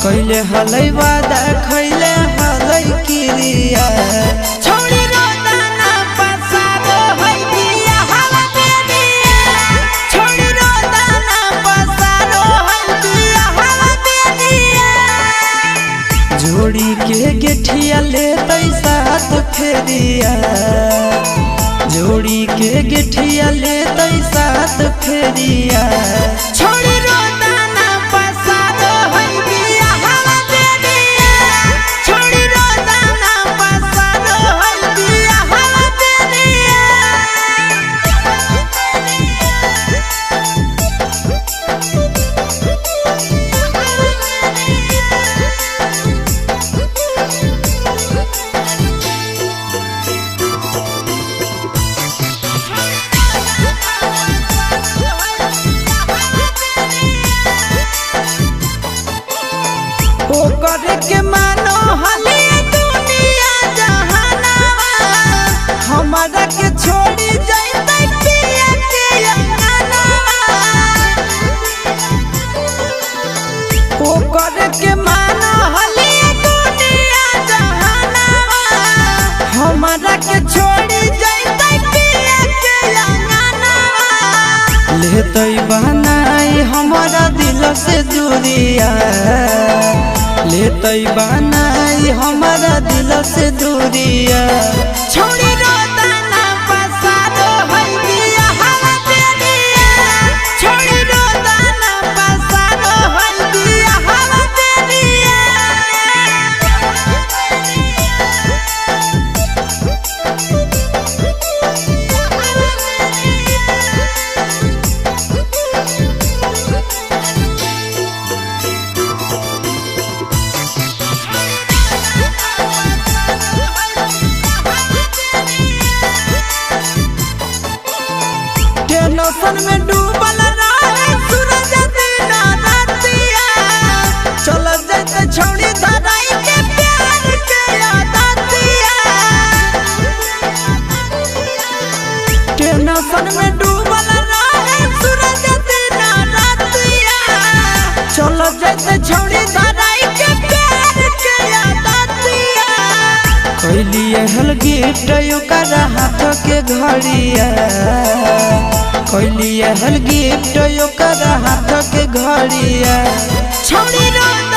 कैले हलै वादा खैले हलै किरिया छोड़ी रोदाना पसारो है दिया हवा दे दिया छोड़ी रोदाना पसारो है दिया हवा दे दिया जोड़ी के गेठिया ले साथ फेरिया जोड़ी के गेठिया ले साथ फेरिया छोड़ी रोदाना पसारो है दिया हवा दे दिया छोड़ी रोदाना पसारो है दिया हवा दे दिया ओकर के मानो हले दुनिया जहानावा हमारा के छोड़ी जाइते पिया के अंगनावा ओकर के मानो हले दुनिया जहानावा हमारा के छोड़ी जाइते पिया के अंगनावा लेतै बनाई हमारा दिल से दूरिया लेतै बनाई हमारा दिल से दूरिया छोड़ी रोदाना पसारो है दिया हवा दे दिया छोड़ी रोदाना पसारो है दिया हवा दे दिया टेंशन में डूबल रहे सूरज दिन रातिया चल जाते छौड़ी धराई के प्यार के आदतिया टेंशन में डूबल रहे सूरज दिन रातिया चल जाते छौड़ी धराई के प्यार के आदतिया कैलिए हल गिफ्ट ओकर हाथ के घड़िया कैलिए हल गिफ्ट ओकर हाथ के घड़िया छोड़ी रोदाना